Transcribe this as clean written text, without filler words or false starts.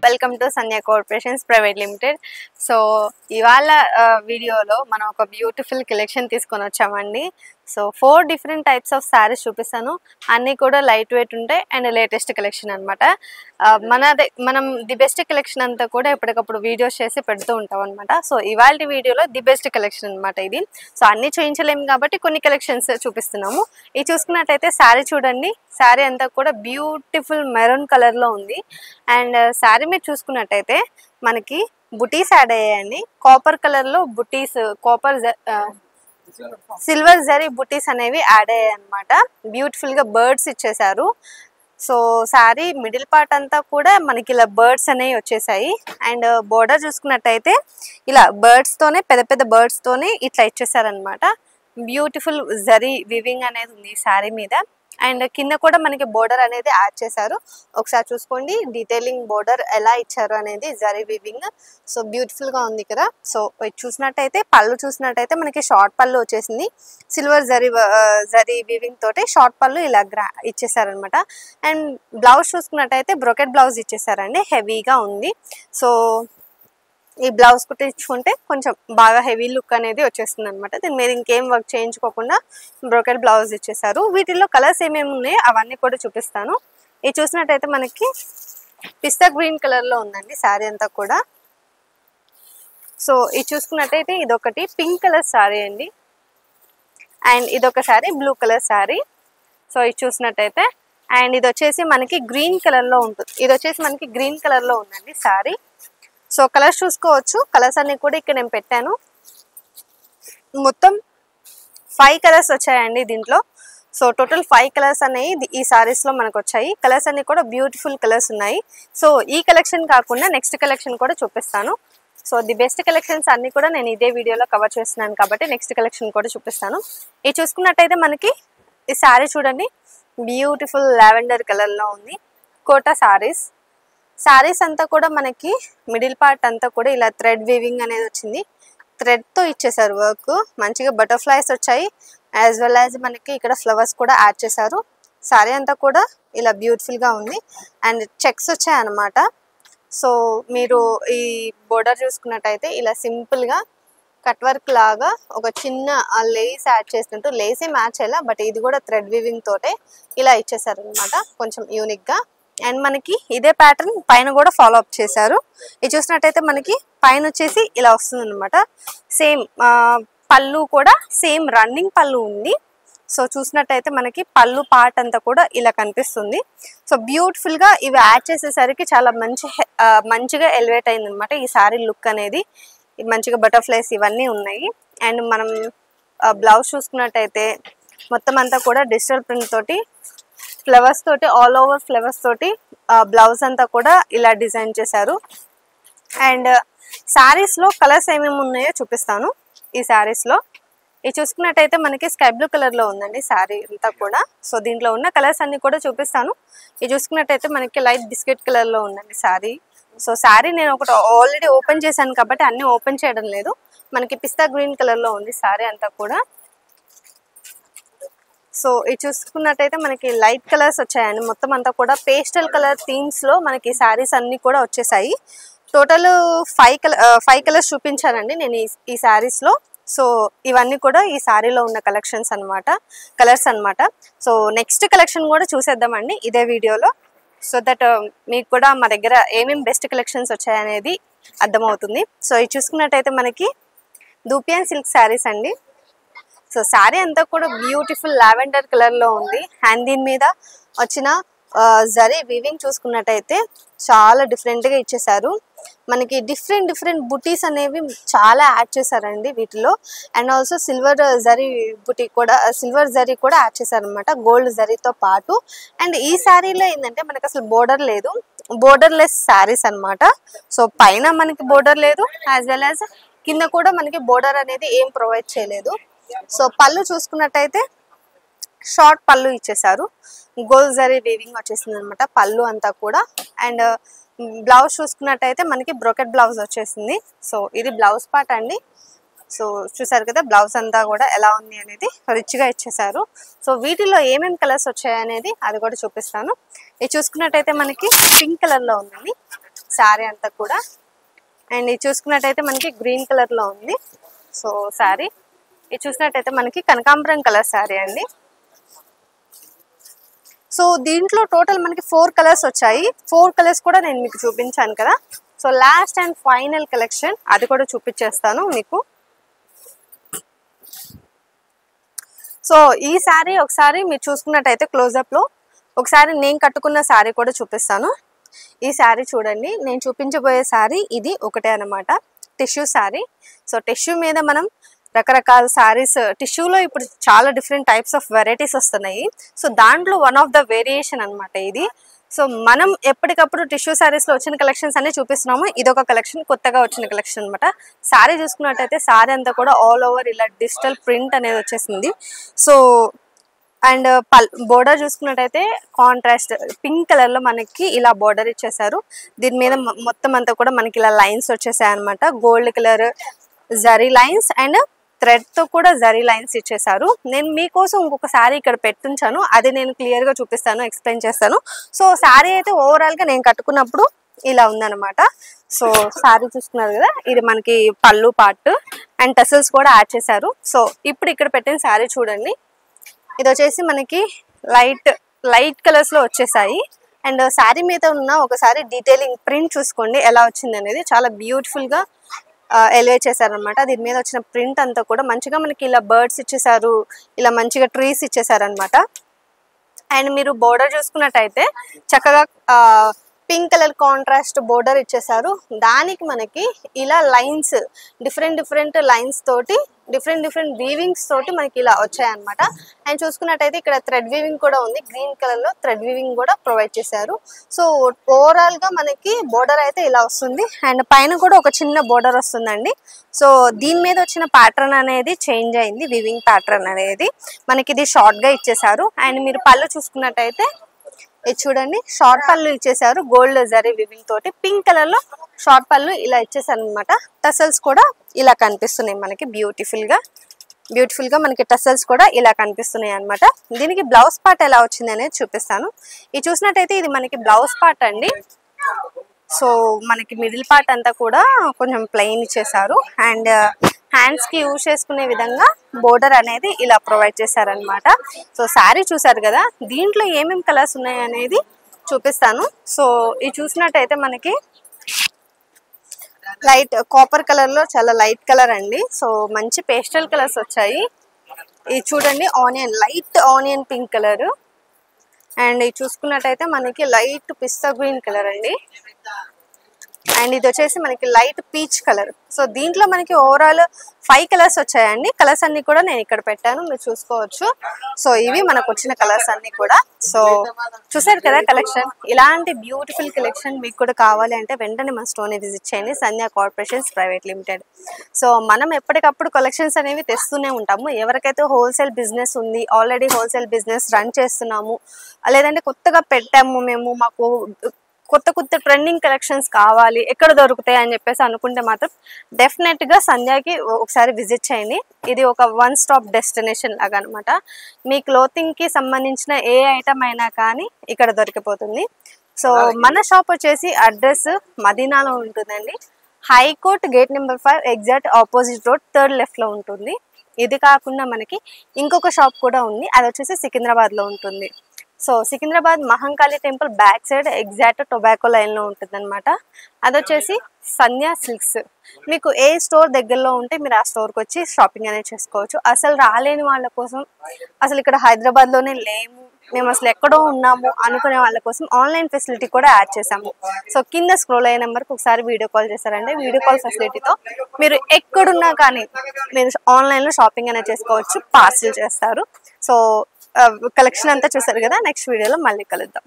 Welcome to Sandhya corporations private limited. So ఇవాళ వీడియోలో మనం ఒక బ్యూటిఫుల్ కలెక్షన్ తీసుకొని వచ్చామండి. So 4 different types of saris చూపిస్తాను. అన్నీ కూడా లైట్ వెయిట్ ఉంటాయి అండ్ లేటెస్ట్ కలెక్షన్ అనమాట. మనం ది బెస్ట్ కలెక్షన్ అంతా కూడా ఎప్పటికప్పుడు వీడియోస్ చేసి పెడుతూ ఉంటాం అనమాట. సో ఇవాళ వీడియోలో ది బెస్ట్ కలెక్షన్ అనమాట ఇది. సో అన్నీ చూపించలేము కాబట్టి కొన్ని కలెక్షన్స్ చూపిస్తున్నాము. ఇది చూసుకున్నట్టయితే శారీ చూడండి. శారీ అంతా కూడా బ్యూటిఫుల్ మెరూన్ కలర్లో ఉంది. అండ్ శారీ మీరు చూసుకున్నట్టయితే మనకి బుటీస్ యాడ్ అయ్యాయండి. కాపర్ కలర్లో బుటీస్, సిల్వర్ జరీ బుటీస్ అనేవి యాడ్ అయ్యాయి అనమాట. బ్యూటిఫుల్ గా బర్డ్స్ ఇచ్చేసారు. సో శారీ మిడిల్ పార్ట్ అంతా కూడా మనకి ఇలా బర్డ్స్ అనేవి వచ్చేసాయి. అండ్ బోర్డర్ చూసుకున్నట్టయితే ఇలా బర్డ్స్ తోనే, పెద్ద పెద్ద బర్డ్స్ తోనే ఇట్లా ఇచ్చేసారనమాట. బ్యూటిఫుల్ జరీ వివింగ్ అనేది ఉంది శారీ మీద. అండ్ కింద కూడా మనకి బోర్డర్ అనేది యాడ్ చేశారు. ఒకసారి చూసుకోండి డీటెయిలింగ్ బోర్డర్ ఎలా ఇచ్చారు అనేది, జరీ వివింగ్. సో బ్యూటిఫుల్ గా ఉంది కదా. సో చూసినట్టయితే పళ్ళు చూసినట్టయితే మనకి షార్ట్ పళ్ళు వచ్చేసింది. సిల్వర్ జరీ వివింగ్ తోటి షార్ట్ పళ్ళు ఇలా ఇచ్చేసారనమాట. అండ్ బ్లౌజ్ చూసుకున్నట్టయితే బ్రోకెట్ బ్లౌజ్ ఇచ్చేసారండి. హెవీగా ఉంది. సో ఈ బ్లౌజ్ కుట్టించుకుంటే కొంచెం బాగా హెవీ లుక్ అనేది వచ్చేస్తుంది అనమాట. దీని మీద ఇంకేం వర్క్ చేయించుకోకుండా బ్రోకెట్ బ్లౌజ్ ఇచ్చేసారు. వీటిల్లో కలర్స్ ఏమేమి ఉన్నాయో అవన్నీ కూడా చూపిస్తాను. ఇది చూసినట్టయితే మనకి పిస్తా గ్రీన్ కలర్ లో ఉందండి శారీ అంతా కూడా. సో ఇది చూసుకున్నట్టయితే ఇదొకటి పింక్ కలర్ శారీ అండి. అండ్ ఇదొక sari blue colour sari. So ఇది చూసినట్టయితే అండ్ ఇది వచ్చేసి మనకి గ్రీన్ కలర్ లో ఉంటుంది. ఇది వచ్చేసి మనకి గ్రీన్ కలర్ లో ఉందండి శారీ. సో కలర్స్ చూసుకోవచ్చు. కలర్స్ అన్ని కూడా ఇక్కడ నేను పెట్టాను. మొత్తం 5 కలర్స్ వచ్చాయండి దీంట్లో. సో టోటల్ 5 కలర్స్ అనేవి ఈ సారీస్ లో మనకు వచ్చాయి. కలర్స్ అన్ని కూడా బ్యూటిఫుల్ కలర్స్ ఉన్నాయి. సో ఈ కలెక్షన్ కాకుండా నెక్స్ట్ కలెక్షన్ కూడా చూపిస్తాను. సో ది బెస్ట్ కలెక్షన్స్ అన్ని కూడా నేను ఇదే వీడియోలో కవర్ చేస్తున్నాను కాబట్టి నెక్స్ట్ కలెక్షన్ కూడా చూపిస్తాను. ఇది చూసుకున్నట్టయితే మనకి ఈ శారీ చూడండి, బ్యూటిఫుల్ లావెండర్ కలర్ లో ఉంది. కోటా శారీస్ అంతా కూడా మనకి మిడిల్ పార్ట్ అంతా కూడా ఇలా థ్రెడ్ వీవింగ్ అనేది వచ్చింది. థ్రెడ్ తో ఇచ్చేసారు వర్క్. మంచిగా బటర్ఫ్లైస్ వచ్చాయి. యాజ్ వెల్ యాజ్ మనకి ఇక్కడ ఫ్లవర్స్ కూడా యాడ్ చేశారు. శారీ అంతా కూడా ఇలా బ్యూటిఫుల్ గా ఉంది. అండ్ చెక్స్ వచ్చాయి అనమాట. సో మీరు ఈ బోర్డర్ చూసుకున్నట్టయితే ఇలా సింపుల్ గా కట్ వర్క్ లాగా ఒక చిన్న లేస్ యాడ్ చేసినట్టు, లేసే మ్యాచ్ అయ్యేలా, బట్ ఇది కూడా థ్రెడ్ వీవింగ్ తోటే ఇలా ఇచ్చేసారు అనమాట. కొంచెం యూనిక్ గా. అండ్ మనకి ఇదే ప్యాటర్న్ పైన కూడా ఫాలో అప్ చేశారు. ఇది చూసినట్టయితే మనకి పైన వచ్చేసి ఇలా వస్తుంది అనమాట. సేమ్ పళ్ళు కూడా సేమ్ రన్నింగ్ పళ్ళు ఉంది. సో చూసినట్టయితే మనకి పళ్ళు పార్ట్ అంతా కూడా ఇలా కనిపిస్తుంది. సో బ్యూటిఫుల్ గా ఇవి యాడ్ చేసేసరికి చాలా మంచిగా ఎలివేట్ అయింది అనమాట ఈ శారీ లుక్ అనేది. మంచిగా బటర్ఫ్లైస్ ఇవన్నీ ఉన్నాయి. అండ్ మనం బ్లౌజ్ చూసుకున్నట్టయితే మొత్తం అంతా కూడా డిజిటల్ ప్రింట్ తోటి, ఫ్లవర్స్ తోటి, ఆల్ ఓవర్ ఫ్లవర్స్ తోటి బ్లౌజ్ అంతా కూడా ఇలా డిజైన్ చేశారు. అండ్ శారీస్ లో కలర్స్ ఏమేమి ఉన్నాయో చూపిస్తాను. ఈ శారీస్ లో ఇది చూసుకున్నట్టయితే మనకి స్కై బ్లూ కలర్ లో ఉందండి శారీ అంతా కూడా. సో దీంట్లో ఉన్న కలర్స్ అన్ని కూడా చూపిస్తాను. ఇది చూసుకున్నట్టయితే మనకి లైట్ బిస్కెట్ కలర్ లో ఉందండి శారీ. సో శారీ నేను ఒకటి ఆల్రెడీ ఓపెన్ చేశాను కాబట్టి అన్ని ఓపెన్ చేయడం లేదు. మనకి పిస్తా గ్రీన్ కలర్ లో ఉంది శారీ అంతా కూడా. సో ఇది చూసుకున్నట్టయితే మనకి లైట్ కలర్స్ వచ్చాయండి. మొత్తం అంతా కూడా పేస్టల్ కలర్ థీమ్స్ లో మనకి శారీస్ అన్ని కూడా వచ్చేసాయి. టోటల్ 5 కలర్స్ చూపించానండి నేను ఈ శారీస్ లో. సో ఇవన్నీ కూడా ఈ శారీలో ఉన్న కలెక్షన్స్ అనమాట, కలర్స్ అనమాట. సో నెక్స్ట్ కలెక్షన్ కూడా చూసేద్దామండి ఇదే వీడియోలో. సో దట్ మీకు కూడా మా దగ్గర ఏమేమి బెస్ట్ కలెక్షన్స్ వచ్చాయనేది అర్థమవుతుంది. సో ఇది చూసుకున్నట్టయితే మనకి దూపియన్ సిల్క్ శారీస్ అండి. సో శారీ అంతా కూడా బ్యూటిఫుల్ లావెండర్ కలర్ లో ఉంది. అండ్ దీని మీద వచ్చిన జరీ వీవింగ్ చూసుకున్నట్టయితే చాలా డిఫరెంట్ గా ఇచ్చేసారు. మనకి డిఫరెంట్ బుటీస్ అనేవి చాలా యాడ్ చేశారండి వీటిలో. అండ్ ఆల్సో సిల్వర్ జరీ కూడా యాడ్ చేశారు అనమాట, గోల్డ్ జరీతో పాటు. అండ్ ఈ శారీలో ఏంటంటే మనకి అసలు బోర్డర్ లేదు, బోర్డర్ లెస్ శారీస్ అనమాట. సో పైన మనకి బోర్డర్ లేదు, యాజ్ వెల్ యాజ్ కింద కూడా మనకి బోర్డర్ అనేది ఏం ప్రొవైడ్ చేయలేదు. సో పళ్ళు చూసుకున్నట్టయితే షార్ట్ పళ్ళు ఇచ్చేసారు. గోల్డ్ జరీ వీవింగ్ వచ్చేసింది అనమాట పళ్ళు అంతా కూడా. అండ్ బ్లౌజ్ చూసుకున్నట్టయితే మనకి బ్రోకెట్ బ్లౌజ్ వచ్చేసింది. సో ఇది బ్లౌజ్ పార్ట్ అండి. సో చూసారు కదా బ్లౌజ్ అంతా కూడా ఎలా ఉంది అనేది రిచ్ గా ఇచ్చేసారు. సో వీటిలో ఏమేమి కలర్స్ వచ్చాయి అనేది అది కూడా చూపిస్తాను. ఇది చూసుకున్నట్టయితే మనకి పింక్ కలర్ లో ఉందండి. శారీ అంతా కూడా. అండ్ ఇది చూసుకున్నట్టయితే మనకి గ్రీన్ కలర్ లో ఉంది. సో శారీ ఇది చూసినట్టయితే మనకి కనకాంబరం కలర్ శారీ అండి. సో దీంట్లో టోటల్ మనకి 4 కలర్స్ వచ్చాయి. 4 కలర్స్ కూడా నేను మీకు చూపించాను కదా. So last and final collection అది కూడా చూపించేస్తాను మీకు. సో ఈ శారీ ఒకసారి మీరు చూసుకున్నట్టయితే క్లోజప్ లో ఒకసారి నేను కట్టుకున్న శారీ కూడా చూపిస్తాను. ఈ శారీ చూడండి, నేను చూపించబోయే శారీ ఇది ఒకటే అనమాట, టిష్యూ శారీ. సో టిష్యూ మీద మనం రకరకాల శారీస్, టిష్యూలో ఇప్పుడు చాలా డిఫరెంట్ టైప్స్ ఆఫ్ వెరైటీస్ వస్తున్నాయి. సో దాంట్లో వన్ ఆఫ్ ద వేరియేషన్ అనమాట ఇది. సో మనం ఎప్పటికప్పుడు టిష్యూ శారీస్లో వచ్చిన కలెక్షన్స్ అన్ని చూపిస్తున్నాము. ఇదొక కలెక్షన్, కొత్తగా వచ్చిన కలెక్షన్ అనమాట. శారీ చూసుకున్నట్టయితే శారీ అంతా కూడా ఆల్ ఓవర్ ఇలా డిజిటల్ ప్రింట్ అనేది వచ్చేసింది. సో అండ్ బోర్డర్ చూసుకున్నట్టయితే కాంట్రాస్ట్ పింక్ కలర్ లో మనకి ఇలా బోర్డర్ ఇచ్చేసారు. దీని మీద మొత్తం అంతా కూడా మనకి ఇలా లైన్స్ వచ్చేసాయి అనమాట. Gold colour zari lines and thread తో కూడా జరీ లైన్స్ ఇచ్చేసారు. నేను మీకోసం ఇంకొక శారీ ఇక్కడ పెట్టుంచాను, అది నేను క్లియర్ గా చూపిస్తాను, ఎక్స్ప్లెయిన్ చేస్తాను. సో శారీ అయితే ఓవరాల్ గా నేను కట్టుకున్నప్పుడు ఇలా ఉందన్నమాట. సో శారీ చూస్తున్నారు కదా, ఇది మనకి పళ్ళు పార్ట్ అండ్ టసల్స్ కూడా యాడ్ చేశారు. సో ఇప్పుడు ఇక్కడ పెట్టిన శారీ చూడండి, ఇది వచ్చేసి మనకి లైట్ కలర్స్ లో వచ్చేసాయి. అండ్ శారీ మీద ఉన్న ఒకసారి డీటెయిలింగ్ ప్రింట్ చూసుకోండి ఎలా వచ్చింది అనేది. చాలా బ్యూటిఫుల్ గా ఎలివేట్ చేశారనమాట. దీని మీద వచ్చిన ప్రింట్ అంతా కూడా మంచిగా మనకి ఇలా బర్డ్స్ ఇచ్చేసారు, ఇలా మంచిగా ట్రీస్ ఇచ్చేసారనమాట. అండ్ మీరు బోర్డర్ చూసుకున్నట్టయితే చక్కగా పింక్ కలర్ కాంట్రాస్ట్ బోర్డర్ ఇచ్చేసారు. దానికి మనకి ఇలా లైన్స్ డిఫరెంట్ లైన్స్ తోటి డిఫరెంట్ వీవింగ్స్ తోటి మనకి ఇలా వచ్చాయన్నమాట. అండ్ చూసుకున్నట్టయితే ఇక్కడ థ్రెడ్ వీవింగ్ కూడా ఉంది, గ్రీన్ కలర్ లో థ్రెడ్ వీవింగ్ కూడా ప్రొవైడ్ చేశారు. సో ఓవరాల్ గా మనకి బోర్డర్ అయితే ఇలా వస్తుంది. అండ్ పైన కూడా ఒక చిన్న బోర్డర్ వస్తుందండి. సో దీని మీద వచ్చిన ప్యాటర్న్ అనేది చేంజ్ అయింది, వీవింగ్ ప్యాటర్న్ అనేది మనకి ఇది షార్ట్ గా ఇచ్చేసారు. అండ్ మీరు పళ్ళు చూసుకున్నట్టయితే ఇది చూడండి, షార్ట్ పళ్ళు ఇచ్చేసారు గోల్డ్ జరీ వివింగ్ తోటి. పింక్ కలర్ లో షార్ట్ పళ్ళు ఇలా ఇచ్చేసారు అనమాట. టసల్స్ కూడా ఇలా కనిపిస్తున్నాయి మనకి బ్యూటిఫుల్ గా మనకి టసల్స్ కూడా ఇలా కనిపిస్తున్నాయి అనమాట. దీనికి బ్లౌజ్ పార్ట్ ఎలా వచ్చింది అనేది చూపిస్తాను. ఇది చూసినట్టయితే ఇది మనకి బ్లౌజ్ పార్ట్ అండి. సో మనకి మిడిల్ పార్ట్ అంతా కూడా కొంచెం ప్లెయిన్ ఇచ్చేసారు. అండ్ హ్యాండ్స్ కి యూజ్ చేసుకునే విధంగా బోర్డర్ అనేది ఇలా ప్రొవైడ్ చేశారనమాట. సో శారీ చూసారు కదా, దీంట్లో ఏమేమి కలర్స్ ఉన్నాయి అనేది చూపిస్తాను. సో ఇది చూసినట్టయితే మనకి లైట్ కాపర్ కలర్ లో చాలా లైట్ కలర్ అండి. సో మంచి పేస్టల్ కలర్స్ వచ్చాయి. ఇది చూడండి light onion pink colour. And ఇది చూసుకున్నట్టయితే మనకి లైట్ పిస్తా గ్రీన్ కలర్ అండి. అండ్ ఇది వచ్చేసి మనకి లైట్ పీచ్ కలర్. సో దీంట్లో మనకి ఓవరాల్ 5 కలర్స్ వచ్చాయండి. కలర్స్ అన్ని కూడా నేను ఇక్కడ పెట్టాను, మీరు చూసుకోవచ్చు. సో ఇవి మనకు వచ్చిన కలర్స్ అన్ని కూడా. సో చూసారు కదా కలెక్షన్. ఇలాంటి బ్యూటిఫుల్ కలెక్షన్ మీకు కూడా కావాలి అంటే వెంటనే మన స్టోర్ని విజిట్ చేయండి, సంధ్యా కార్పొరేషన్స్ ప్రైవేట్ లిమిటెడ్. సో మనం ఎప్పటికప్పుడు కలెక్షన్స్ అనేవి తెస్తూనే ఉంటాము. ఎవరికైతే హోల్సేల్ బిజినెస్ ఉంది, ఆల్రెడీ హోల్సేల్ బిజినెస్ రన్ చేస్తున్నాము, లేదంటే కొత్తగా పెట్టాము మేము, మాకు కొత్త ట్రెండింగ్ కలెక్షన్స్ కావాలి, ఎక్కడ దొరుకుతాయి అని చెప్పేసి అనుకుంటే మాత్రం డెఫినెట్ గా సంధ్యాకి ఒకసారి విజిట్ చేయండి. ఇది ఒక 1 స్టాప్ డెస్టినేషన్ లాగా అనమాట. మీ క్లోతింగ్ కి సంబంధించిన ఏ ఐటమ్ అయినా కానీ ఇక్కడ దొరికిపోతుంది. సో మన షాప్ వచ్చేసి అడ్రస్ మదీనాలో ఉంటుందండి. High court gate number 5 exact opposite road 3rd left లో ఉంటుంది. ఇది కాకుండా మనకి ఇంకొక షాప్ కూడా ఉంది, అది వచ్చేసి సికింద్రాబాద్ లో ఉంటుంది. So Secunderabad Mahankali temple back side exact tobacco line లో ఉంటుంది అనమాట. అది వచ్చేసి సంధ్యా సిల్క్స్. మీకు ఏ స్టోర్ దగ్గరలో ఉంటే మీరు ఆ స్టోర్కి వచ్చి షాపింగ్ అనేది చేసుకోవచ్చు. అసలు రాలేని వాళ్ళ కోసం, అసలు ఇక్కడ హైదరాబాద్ లోనే లేము, మేము అసలు ఎక్కడో ఉన్నాము అనుకునే వాళ్ళ కోసం ఆన్లైన్ ఫెసిలిటీ కూడా యాడ్ చేసాము. సో కింద స్క్రోల్ అయ్యే నెంబర్కి ఒకసారి వీడియో కాల్ చేశారంటే వీడియో కాల్ ఫెసిలిటీతో మీరు ఎక్కడున్నా కానీ మీరు ఆన్లైన్ లో షాపింగ్ అనేది చేసుకోవచ్చు, పార్సిల్ చేస్తారు. సో కలెక్షన్ అంతా చూసారు కదా, నెక్స్ట్ వీడియోలో మళ్ళీ కలుద్దాం.